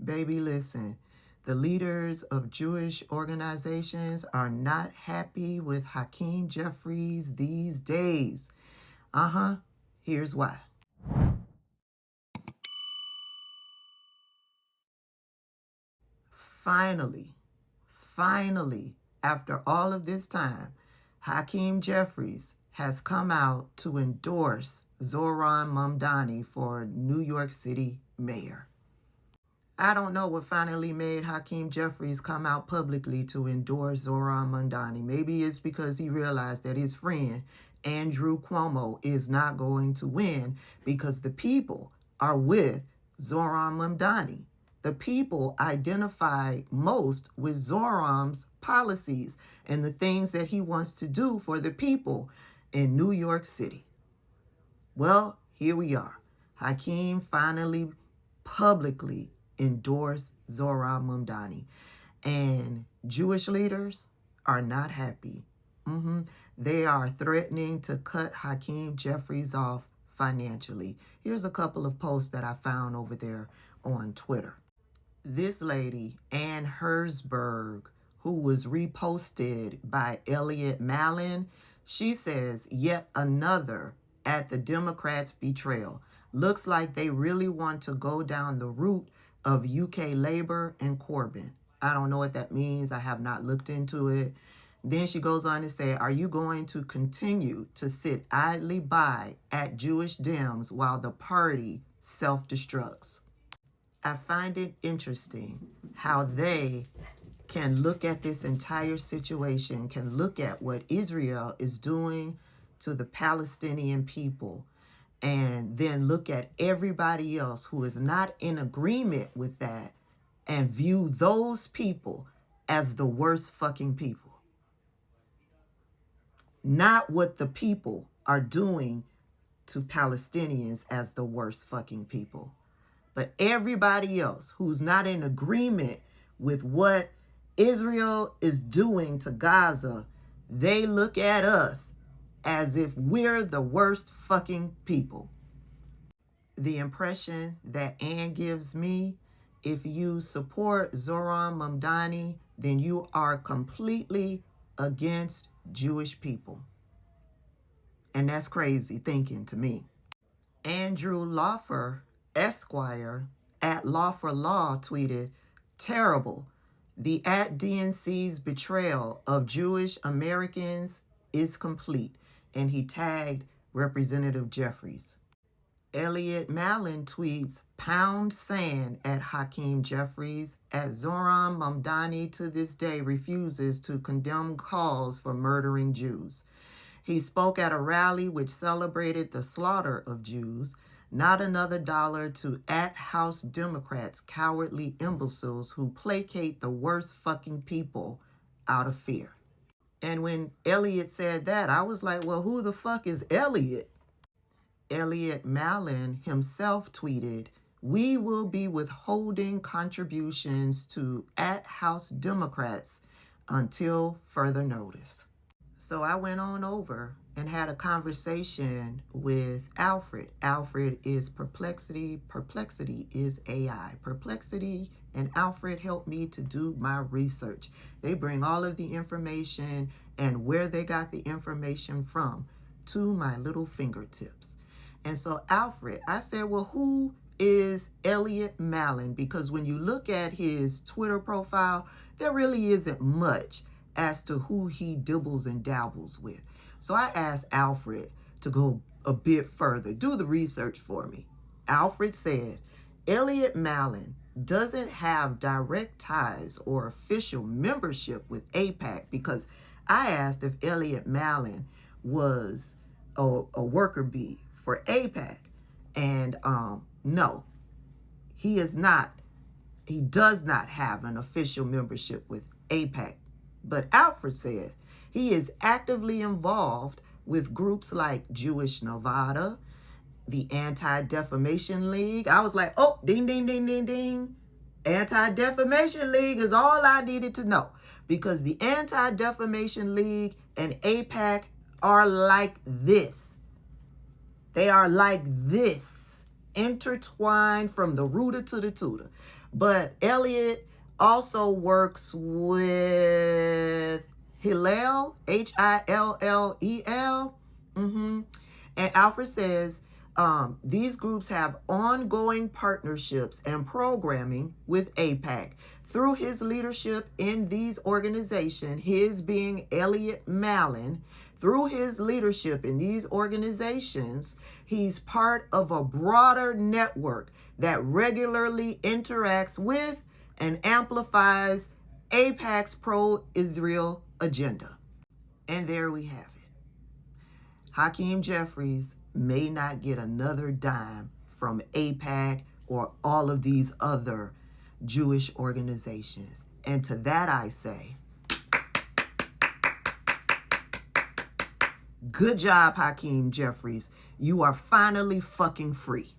Baby, listen. The leaders of Jewish organizations are not happy with Hakeem Jeffries these days. Here's why. Finally, after all of this time, Hakeem Jeffries has come out to endorse Zohran Mamdani for New York City mayor. I don't know what finally made Hakeem Jeffries come out publicly to endorse Zohran Mamdani. Maybe it's because he realized that his friend, Andrew Cuomo, is not going to win because the people are with Zohran Mamdani. The people identify most with Zohran's policies and the things that he wants to do for the people in New York City. Well, here we are. Hakeem finally publicly endorsed Zohran Mamdani. And Jewish leaders are not happy. They are threatening to cut Hakeem Jeffries off financially. Here's a couple of posts that I found over there on Twitter. This lady, Ann Herzberg, who was reposted by Elliot Mallon, she says, yet another at the Democrats' betrayal. Looks like they really want to go down the route of UK Labour and Corbyn. I don't know what that means. I have not looked into it. Then she goes on to say, are you going to continue to sit idly by at Jewish Dems while the party self-destructs? I find it interesting how they can look at this entire situation, can look at what Israel is doing to the Palestinian people, and then look at everybody else who is not in agreement with that and view those people as the worst fucking people. Not what the people are doing to Palestinians as the worst fucking people. But everybody else who's not in agreement with what Israel is doing to Gaza, they look at us as if we're the worst fucking people. The impression that Ann gives me, if you support Zohran Mamdani, then you are completely against Jewish people. And that's crazy thinking to me. Andrew Lawfer, Esquire, at Law for Law, tweeted, terrible. The at DNC's betrayal of Jewish Americans is complete. And he tagged Representative Jeffries. Elliot Mallon tweets, pound sand at Hakeem Jeffries as Zohran Mamdani to this day refuses to condemn calls for murdering Jews. He spoke at a rally which celebrated the slaughter of Jews. Not another dollar to at-house Democrats, cowardly imbeciles who placate the worst fucking people out of fear. And when Elliot said that, I was like, well, who the fuck is Elliot? Elliot Mallon himself tweeted, we will be withholding contributions to at-house Democrats until further notice. So I went on over and had a conversation with Alfred. Alfred is Perplexity. Perplexity is AI. Perplexity and Alfred helped me to do my research. They bring all of the information and where they got the information from to my little fingertips. And so Alfred, I said, well, who is Elliot Mallon? Because when you look at his Twitter profile, there really isn't much as to who he dibbles and dabbles with. So I asked Alfred to go a bit further, do the research for me. Alfred said, Elliot Mallon doesn't have direct ties or official membership with AIPAC, because I asked if Elliot Mallon was a worker bee for AIPAC. And no, he is not. He does not have an official membership with AIPAC. But Alfred said he is actively involved with groups like Jewish Nevada, the Anti-Defamation League. I was like, oh, ding, ding, ding, ding, ding. Anti-Defamation League is all I needed to know, because the Anti-Defamation League and AIPAC are like this. They are like this. intertwined from the rooter to the tutor. But Elliot also works with Hillel, Hillel. And Alfred says these groups have ongoing partnerships and programming with AIPAC. Through his leadership in these organizations, his being Elliot Mallon, through his leadership in these organizations, he's part of a broader network that regularly interacts with and amplifies AIPAC's pro-Israel agenda. And there we have it. Hakeem Jeffries may not get another dime from AIPAC or all of these other Jewish organizations. And to that I say, good job, Hakeem Jeffries. You are finally fucking free.